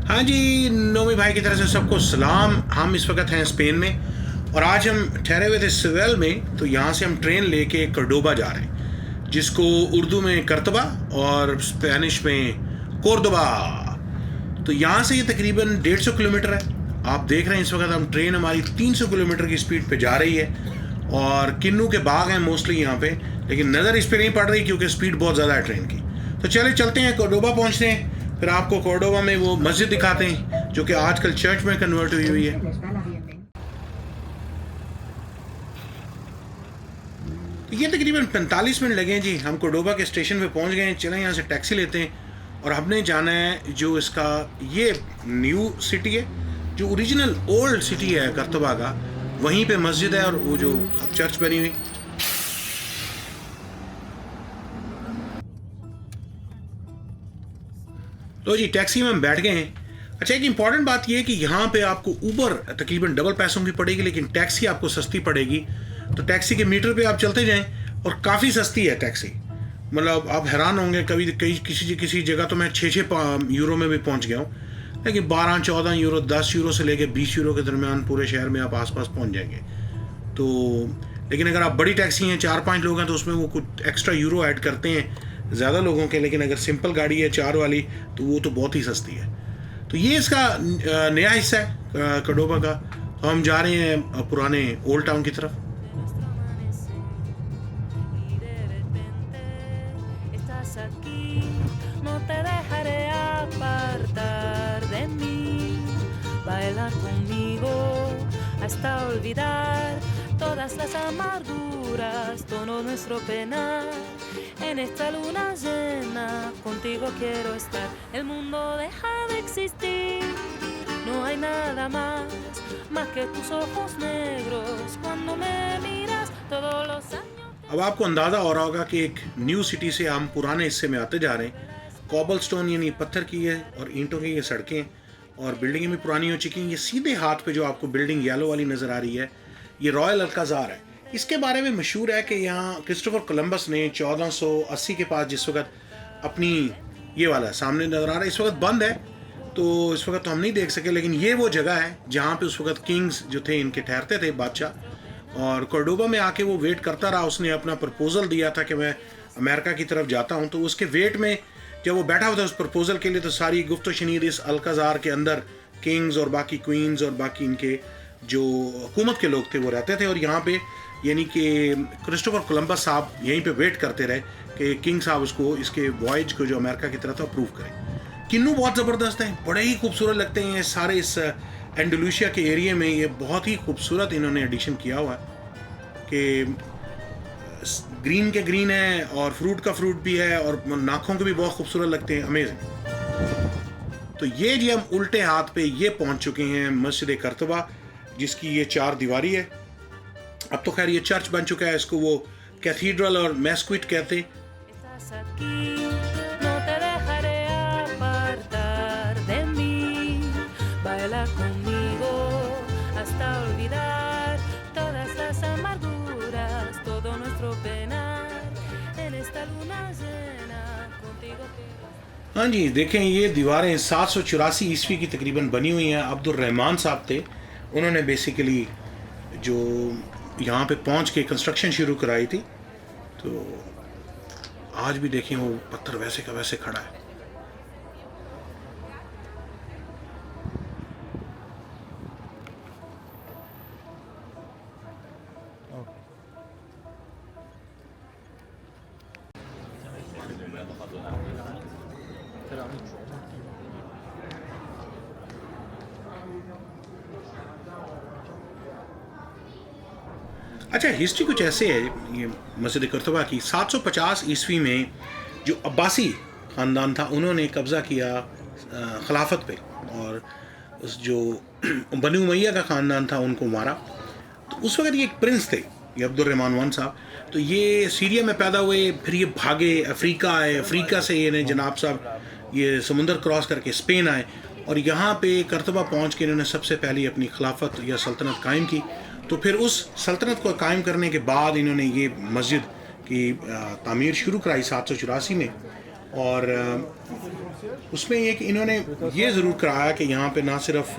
हाँ जी, नोमी भाई की तरफ से सबको सलाम। हम इस वक्त हैं स्पेन में और आज हम ठहरे हुए थे सिवेल में। तो यहाँ से हम ट्रेन लेके कर्डोबा जा रहे हैं, जिसको उर्दू में करतबा और स्पेनिश में कोर्दोबा। तो यहाँ से ये तकरीबन 150 किलोमीटर है। आप देख रहे हैं इस वक्त हम ट्रेन हमारी 300 किलोमीटर की स्पीड पे जा रही है और किन्नू के बाग हैं मोस्टली यहाँ पे, लेकिन नज़र इस पर नहीं पड़ रही क्योंकि स्पीड बहुत ज़्यादा है ट्रेन की। तो चले चलते हैं, कोर्डोबा पहुँचते हैं, फिर आपको कोर्डोबा में वो मस्जिद दिखाते हैं जो कि आजकल चर्च में कन्वर्ट हुई है। तो ये तकरीबन 45 मिनट लगे हैं जी। हम कोर्डोबा के स्टेशन पे पहुंच गए हैं। चलें यहाँ से टैक्सी लेते हैं और हमने जाना है जो इसका ये न्यू सिटी है, जो ओरिजिनल ओल्ड सिटी है कर्तबा का, वहीं पे मस्जिद है और वो जो अब चर्च बनी हुई। तो जी टैक्सी में हम बैठ गए हैं। अच्छा, एक इंपॉर्टेंट बात यह है कि यहाँ पे आपको ऊबर तकरीबन डबल पैसों की पड़ेगी, लेकिन टैक्सी आपको सस्ती पड़ेगी। तो टैक्सी के मीटर पे आप चलते जाएं और काफ़ी सस्ती है टैक्सी। मतलब आप हैरान होंगे, कभी कई किसी जगह तो मैं 6-6 यूरो में भी पहुँच गया हूँ, लेकिन 12-14 यूरो, 10 यूरो से लेकर 20 यूरो के दरमियान पूरे शहर में आप आसपास पहुँच जाएंगे। तो लेकिन अगर आप बड़ी टैक्सी हैं, 4-5 लोग हैं, तो उसमें वो कुछ एक्स्ट्रा यूरो ऐड करते हैं ज़्यादा लोगों के। लेकिन अगर सिंपल गाड़ी है 4 वाली तो वो तो बहुत ही सस्ती है। तो ये इसका नया हिस्सा है कर्डोबा का। तो हम जा रहे हैं पुराने ओल्ड टाउन की तरफ। Hasta olvidar todas las amarguras, todo nuestro penar. En esta luna llena, contigo quiero estar. El mundo deja de existir, no hay nada más que tus ojos negros. Cuando me miras, todos los años. अब आपको अंदाज़ा हो रहा होगा कि एक new city से हम पुराने हिस्से में आते जा रहे हैं। कॉबल स्टोन यानी पत्थर की है और ईंटों की ये सड़कें और बिल्डिंगें भी पुरानी हो चुकी हैं। ये सीधे हाथ पे जो आपको बिल्डिंग येलो वाली नज़र आ रही है, ये रॉयल अल्काजार है। इसके बारे में मशहूर है कि यहाँ क्रिस्टोफर कोलंबस ने 1480 के पास जिस वक्त अपनी ये वाला सामने नज़र आ रहा है, इस वक्त बंद है तो इस वक्त तो हम नहीं देख सके, लेकिन ये वो जगह है जहाँ पे उस वक्त किंग्स जो थे इनके ठहरते थे, बादशाह। और कोर्डोबा में आके वो वेट करता रहा। उसने अपना प्रपोज़ल दिया था कि मैं अमेरिका की तरफ जाता हूँ, तो उसके वेट में जब वो बैठा हुआ था उस प्रपोज़ल के लिए, तो सारी गुफ्त शनीर इस अल्काजार के अंदर किंग्स और बाकी क्वींस और बाकी इनके जो हुकूमत के लोग थे वो रहते थे। और यहाँ पे यानी कि क्रिस्टोफर कोलंबस साहब यहीं पे वेट करते रहे कि किंग साहब उसको इसके वॉयज को जो अमेरिका की तरफ था अप्रूव करें। किन्नू बहुत ज़बरदस्त हैं, बड़े ही खूबसूरत लगते हैं सारे इस एंडलूसिया के एरिया में। ये बहुत ही खूबसूरत इन्होंने एडिशन किया हुआ है कि ग्रीन के ग्रीन है और फ्रूट का फ्रूट भी है और नाखों के भी बहुत खूबसूरत लगते हैं, अमेजिंग। तो ये जी हम उल्टे हाथ पे ये पहुंच चुके हैं मस्जिद कर्तबा, जिसकी ये 4 दीवारी है। अब तो खैर ये चर्च बन चुका है, इसको वो कैथीड्रल और मेस्क्विट कहते। हाँ जी देखें, ये दीवारें 784 ईस्वी की तकरीबन बनी हुई हैं। अब्दुल रहमान साहब थे, उन्होंने बेसिकली जो यहाँ पे पहुँच के कंस्ट्रक्शन शुरू कराई थी। तो आज भी देखें वो पत्थर वैसे का वैसे खड़ा है। अच्छा, हिस्ट्री कुछ ऐसे है ये मस्जिद कर्तबा की। 750 ईस्वी में जो अब्बासी ख़ानदान था उन्होंने कब्ज़ा किया खिलाफत पे, और उस जो बनी उमैया का ख़ानदान था उनको मारा। तो उस वक्त ये एक प्रिंस थे, ये अब्दुल रहमान वन साहब। तो ये सीरिया में पैदा हुए, फिर ये भागे अफ्रीका आए, अफ्रीका से ये जनाब साहब ये समुंदर क्रॉस करके स्पेन आए और यहाँ पे कर्तबा पहुँच के इन्होंने सबसे पहले अपनी खिलाफत या सल्तनत कायम की। तो फिर उस सल्तनत को कायम करने के बाद इन्होंने ये मस्जिद की तामीर शुरू कराई 784 में। और उसमें एक इन्होंने ये ज़रूर कराया कि यहाँ पे ना सिर्फ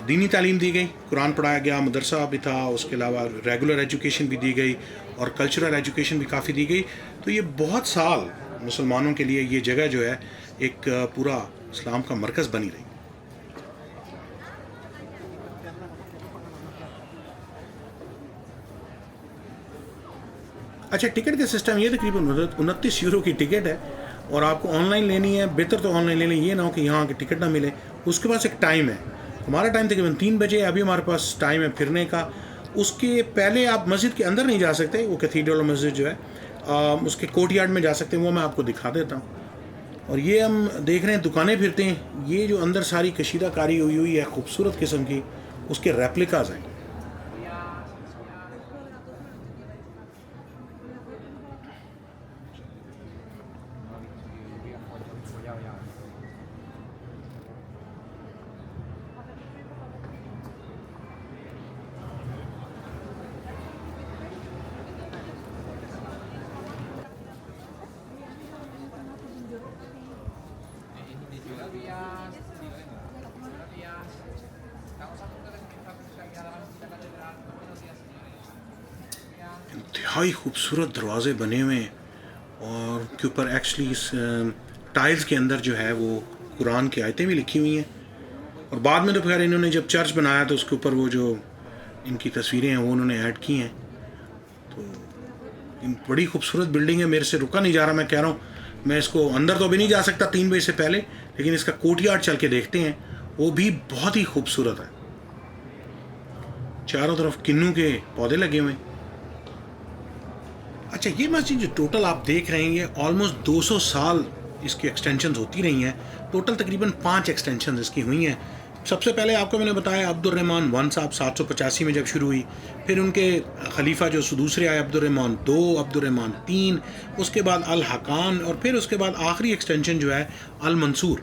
दीनी तालीम दी गई, कुरान पढ़ाया गया, मदरसा भी था, उसके अलावा रेगुलर एजुकेशन भी दी गई और कल्चरल एजुकेशन भी काफ़ी दी गई। तो ये बहुत साल मुसलमानों के लिए ये जगह जो है एक पूरा इस्लाम का मरकज़ बनी रही। अच्छा, टिकट का सिस्टम ये तकरीबन 29 यूरो की टिकट है और आपको ऑनलाइन लेनी है। बेहतर तो ऑनलाइन लेनी, ये ना हो कि यहाँ की टिकट ना मिले। उसके पास एक टाइम है, हमारा टाइम तकरीबन 3 बजे, अभी हमारे पास टाइम है फिरने का। उसके पहले आप मस्जिद के अंदर नहीं जा सकते, वो कैथीड्रल मस्जिद जो है उसके कोर्ट यार्ड में जा सकते हैं, वो मैं आपको दिखा देता हूँ। और ये हम देख रहे हैं दुकानें फिरते हैं, ये जो अंदर सारी कशीदाकारी हुई हुई है खूबसूरत किस्म की, उसके रेप्लिकाज हैं। इंतहाई खूबसूरत दरवाज़े बने हुए हैं और के ऊपर एक्चुअली टाइल्स के अंदर जो है वो कुरान की आयतें भी लिखी हुई हैं। और बाद में तो फिर इन्होंने जब चर्च बनाया तो उसके ऊपर वो जो इनकी तस्वीरें हैं वो उन्होंने ऐड की हैं। तो बड़ी खूबसूरत बिल्डिंग है, मेरे से रुका नहीं जा रहा। मैं कह रहा हूँ मैं इसको अंदर तो अभी नहीं जा सकता 3 बजे से पहले, लेकिन इसका कोर्ट यार्ड चल के देखते हैं, वो भी बहुत ही खूबसूरत है। चारों तरफ किन्नू के पौधे लगे हुए हैं। अच्छा, ये मस्जिद जो टोटल आप देख रहे हैं ये ऑलमोस्ट 200 साल इसकी एक्सटेंशंस होती रही हैं। टोटल तकरीबन 5 एक्सटेंशंस इसकी हुई हैं। सबसे पहले आपको मैंने बताया अब्दुर्रहमान 1 साहब 785 में जब शुरू हुई, फिर उनके खलीफा जो दूसरे आए अब्दुर्रहमान 2, अब्दुर्रहमान 3, उसके बाद अल हकान और फिर उसके बाद आखिरी एक्सटेंशन जो है अल मंसूर।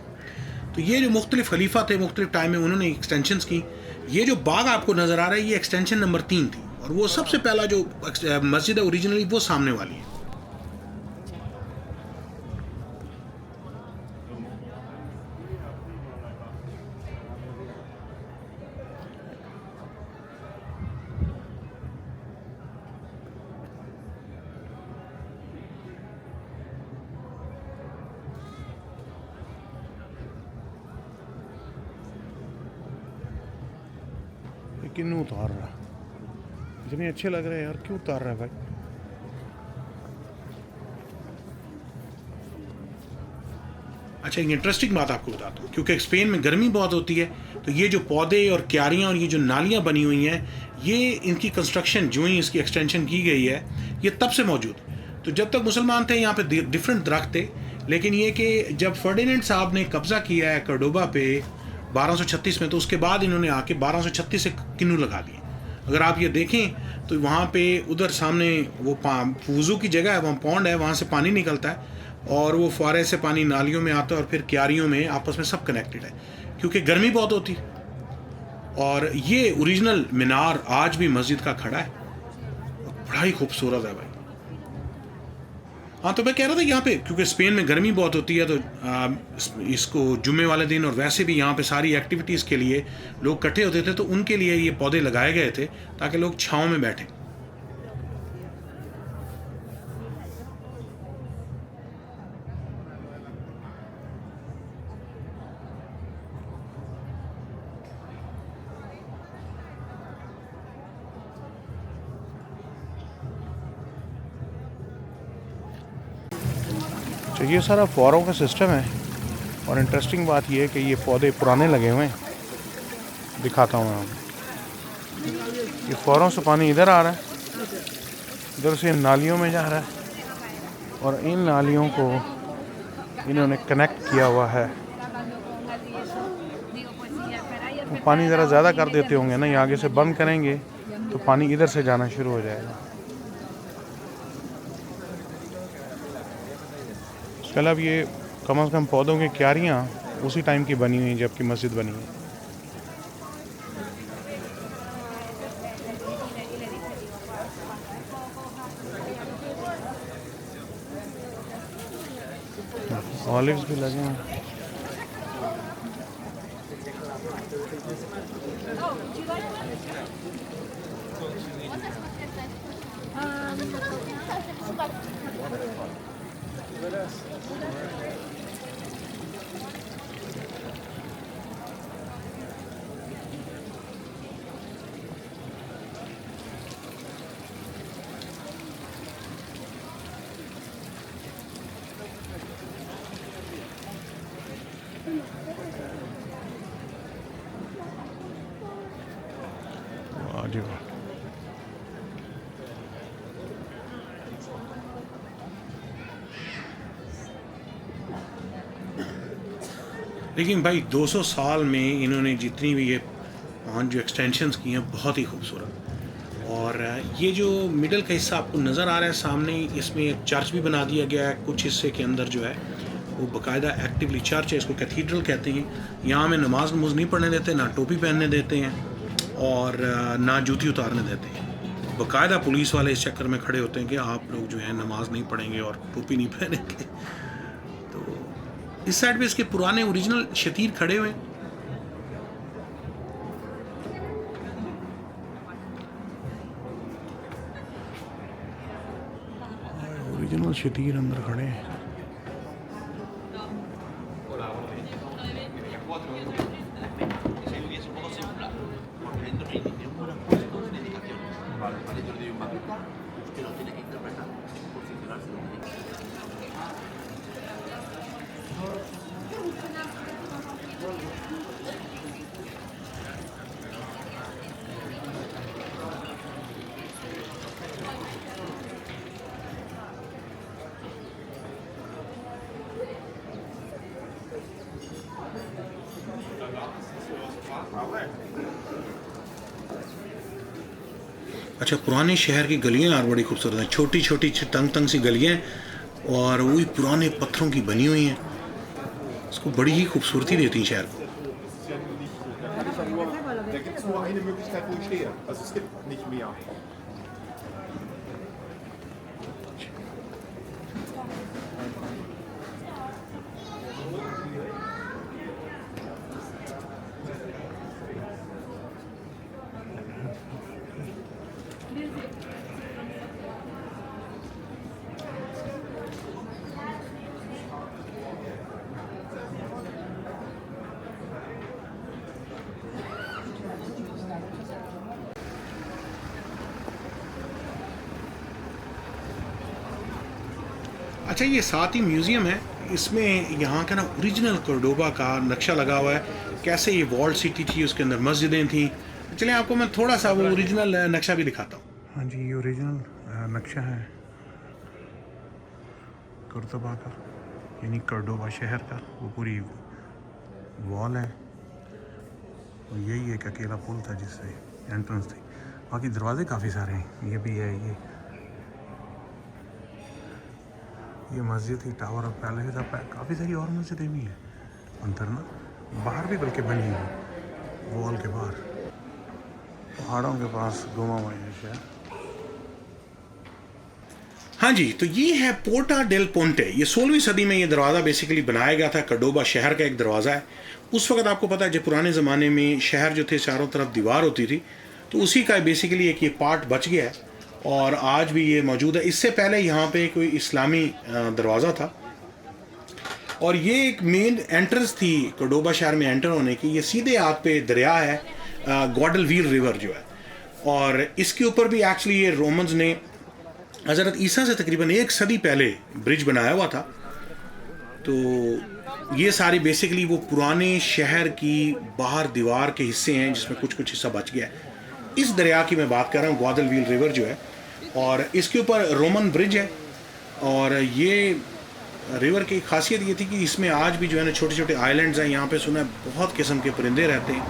तो ये जो मुख्तलिफ खलीफा थे मुख्तलिफ टाइम में उन्होंने एक्सटेंशंस की। ये जो बाग आपको नज़र आ रहा है ये एक्सटेंशन नंबर 3 थी और वो सबसे पहला जो मस्जिद है ओरिजिनली वो सामने वाली है। किन्नू उतार रहा, इतने अच्छे लग रहे हैं यार, क्यों उतार रहा है भाई? अच्छा, एक इंटरेस्टिंग बात आपको बताता हूँ, क्योंकि स्पेन में गर्मी बहुत होती है तो ये जो पौधे और क्यारियाँ और ये जो नालियाँ बनी हुई हैं, ये इनकी कंस्ट्रक्शन जो ही इसकी एक्सटेंशन की गई है ये तब से मौजूद। तो जब तक मुसलमान थे यहाँ पे डिफरेंट दरख्त थे, लेकिन ये कि जब फर्डिनेंड साहब ने कब्ज़ा किया है कर्डोबा पे 1236 में, तो उसके बाद इन्होंने आके 1236 से किन्नू लगा दिए। अगर आप ये देखें तो वहाँ पे उधर सामने वो वज़ू की जगह है, वहाँ पौंड है, वहाँ से पानी निकलता है और वो फुआरे से पानी नालियों में आता है और फिर क्यारियों में आपस में सब कनेक्टेड है, क्योंकि गर्मी बहुत होती है। और ये ओरिजिनल मीनार आज भी मस्जिद का खड़ा है, बड़ा ही खूबसूरत है भाई। हाँ, तो मैं कह रहा था यहाँ पे क्योंकि स्पेन में गर्मी बहुत होती है तो इसको जुम्मे वाले दिन और वैसे भी यहाँ पे सारी एक्टिविटीज़ के लिए लोग इकट्ठे होते थे, तो उनके लिए ये पौधे लगाए गए थे ताकि लोग छाँव में बैठें। तो ये सारा फुआरों का सिस्टम है और इंटरेस्टिंग बात ये है कि ये पौधे पुराने लगे हुए हैं, दिखाता हूँ मैं आपको। ये फुआरों से पानी इधर आ रहा है, इधर से नालियों में जा रहा है और इन नालियों को इन्होंने कनेक्ट किया हुआ है। वो पानी ज़रा ज़्यादा कर देते होंगे ना, ये आगे से बंद करेंगे तो पानी इधर से जाना शुरू हो जाएगा। कल अब ये कम से कम पौधों की क्यारियाँ उसी टाइम की बनी हुई जबकि मस्जिद बनी है। ऑलिव्स भी लगे हैं। वाह जी वाह। लेकिन भाई 200 साल में इन्होंने जितनी भी ये जो एक्सटेंशंस की हैं बहुत ही खूबसूरत। और ये जो मिडल का हिस्सा आपको नज़र आ रहा है सामने, इसमें एक चर्च भी बना दिया गया है। कुछ हिस्से के अंदर जो है वो बाकायदा एक्टिवली चर्च है, इसको कैथीड्रल कहते हैं। यहाँ हमें नमाज नहीं पढ़ने देते, ना टोपी पहनने देते हैं और ना जूती उतारने देते हैं। बाकायदा पुलिस वाले इस चक्कर में खड़े होते हैं कि आप लोग जो है नमाज नहीं पढ़ेंगे और टोपी नहीं पहनेंगे। तो इस साइड पे इसके पुराने ओरिजिनल शतीर खड़े हुए हैं। ओरिजिनल शतीर अंदर खड़े हैं। अच्छा, पुराने शहर की गलियां यार बड़ी खूबसूरत हैं, छोटी छोटी तंग तंग सी गलियां और वही पुराने पत्थरों की बनी हुई हैं। इसको बड़ी ही खूबसूरती देती हैं शहर को। Da gibt es nur eine Möglichkeit, wo ich stehe. Also es gibt nicht mehr. अच्छा, ये साथ ही म्यूज़ियम है, इसमें यहाँ का ना ओरिजिनल कोर्डोबा का नक्शा लगा हुआ है, कैसे ये वॉल्ड सिटी थी, उसके अंदर मस्जिदें थी। चलिए आपको मैं थोड़ा सा वो ओरिजिनल नक्शा भी दिखाता हूँ। हाँ जी, ये ओरिजिनल नक्शा है कोर्डोबा का, यानी कोर्डोबा शहर का। वो पूरी वॉल है और यही एक अकेला पुल था जिससे एंट्रेंस थी। बाकी दरवाजे काफ़ी सारे हैं, ये भी है, ये मस्जिद थी, टावर ऑफ पैलेस था। काफ़ी सारी और मस्जिदें भी हैं अंदर ना, बाहर भी बल्कि बनी हुई वॉल के बाहर, पहाड़ों के पास घुमा हुआ है शहर। हाँ जी, तो ये है पोर्टा डेल पोंटे। ये 16वीं सदी में ये दरवाज़ा बेसिकली बनाया गया था। कोर्डोबा शहर का एक दरवाज़ा है। उस वक्त आपको पता है जब पुराने ज़माने में शहर जो थे चारों तरफ दीवार होती थी, तो उसी का बेसिकली एक ये पार्ट बच गया है और आज भी ये मौजूद है। इससे पहले यहाँ पे कोई इस्लामी दरवाज़ा था और ये एक मेन एंट्रेंस थी कोर्डोबा शहर में एंटर होने की। ये सीधे हाथ पे दरिया है, ग्वाडलवील रिवर जो है, और इसके ऊपर भी एक्चुअली ये रोमन्स ने हज़रत ईसा से तकरीबन 1 सदी पहले ब्रिज बनाया हुआ था। तो ये सारी बेसिकली वो पुराने शहर की बाहर दीवार के हिस्से हैं जिसमें कुछ कुछ हिस्सा बच गया है। इस दरिया की मैं बात कर रहा हूँ, ग्वादलवील रिवर जो है, और इसके ऊपर रोमन ब्रिज है। और ये रिवर की खासियत ये थी कि इसमें आज भी जो है ना छोटे छोटे आइलैंड्स हैं। यहाँ पे सुना है बहुत किस्म के परिंदे रहते हैं।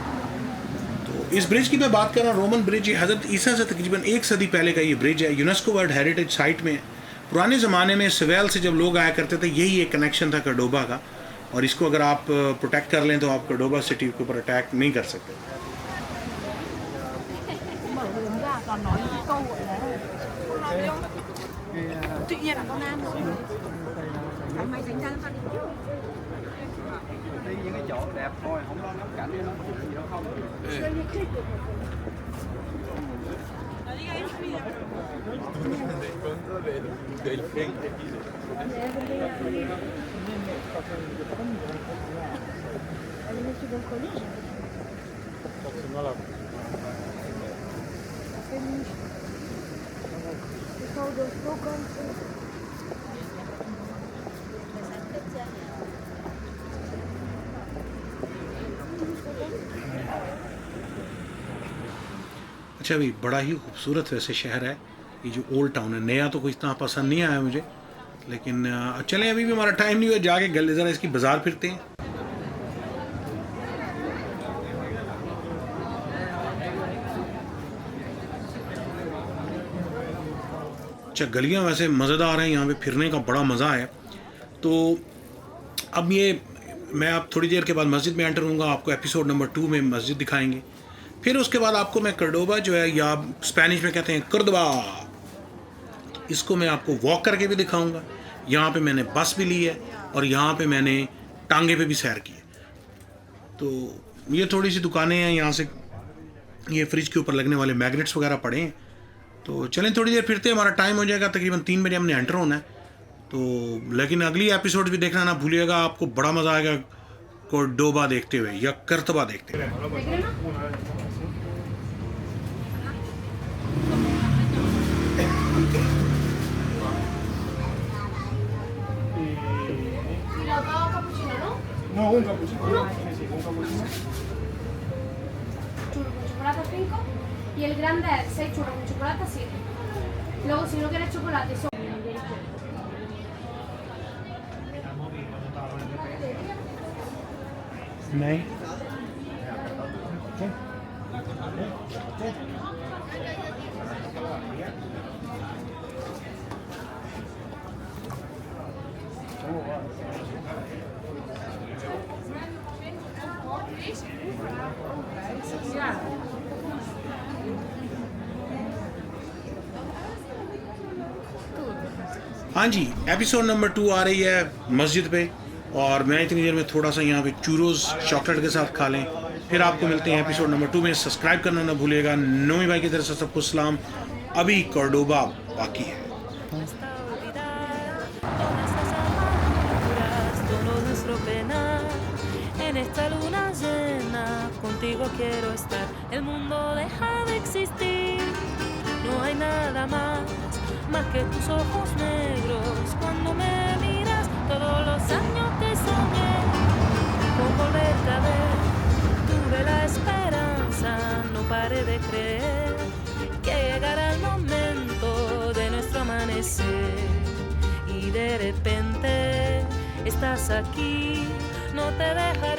तो इस ब्रिज की मैं बात कर रहा हूँ, रोमन ब्रिज। ये हज़रत ईसा से तकरीबन 1 सदी पहले का ये ब्रिज है, यूनेस्को वर्ल्ड हेरिटेज साइट में। पुराने ज़माने में सवेल से जब लोग आया करते थे, यही एक कनेक्शन था कोर्डोबा का, और इसको अगर आप प्रोटेक्ट कर लें तो आप कोर्डोबा सिटी के ऊपर अटैक नहीं कर सकते। còn nói những câu gọi là tự nhiên là con nam rồi. Máy tính ra cho con đi. đi những cái chỗ đẹp thôi, không có ngắm cảnh nó chuyện gì đâu không. अच्छा भाई, बड़ा ही खूबसूरत वैसे शहर है ये जो old town है। नया तो कोई इतना पसंद नहीं आया मुझे, लेकिन चलें, अभी भी हमारा टाइम नहीं हुआ, जाके गले ज़रा इसकी बाज़ार फिरते हैं। अच्छा, गलियाँ वैसे मज़ेदार हैं, यहाँ पे फिरने का बड़ा मज़ा है। तो अब ये मैं अब थोड़ी देर के बाद मस्जिद में एंटर होऊंगा, आपको एपिसोड नंबर 2 में मस्जिद दिखाएंगे। फिर उसके बाद आपको मैं कर्डोबा जो है, या स्पेनिश में कहते हैं कर्दोबा, इसको मैं आपको वॉक करके भी दिखाऊंगा। यहाँ पे मैंने बस भी ली है और यहाँ पे मैंने टांगे पे भी सैर की है। तो ये थोड़ी सी दुकानें हैं, यहाँ से ये फ्रिज के ऊपर लगने वाले मैग्नेट्स वगैरह पड़े हैं। तो चलें थोड़ी देर फिरते हैं, हमारा टाइम हो जाएगा तकरीबन 3 बजे हमने एंटर होना है। तो लेकिन अगली एपिसोड भी देखना ना भूलिएगा, आपको बड़ा मज़ा आएगा कोर्डोबा देखते हुए या कर्तबा देखते हुए। No, un cappuccino. Sí, sí, un cappuccino. Churro con chocolate 5 y el grande es 6 churros con chocolate 7. Luego si no quieres chocolate son... नहीं, हाँ जी, एपिसोड नंबर 2 आ रही है मस्जिद पे, और मैं इतनी देर में थोड़ा सा यहाँ पे चूरोस चॉकलेट के साथ खा लें, फिर आपको मिलते हैं एपिसोड नंबर 2 में। सब्सक्राइब करना ना भूलिएगा। नोमी भाई की तरफ से सबको सलाम। अभी कोर्डोबा बाकी है। Hasta olvidar todas las amarguras, todo nuestro penar. En esta luna llena, contigo quiero estar. El mundo deja de existir, no hay nada más que tus ojos negros. Cuando me miras, todos los años que soñé con volverte a ver, tuve la esperanza, no paré de creer que llegará el momento de nuestro amanecer. Y de repente estás aquí, no te dejaré.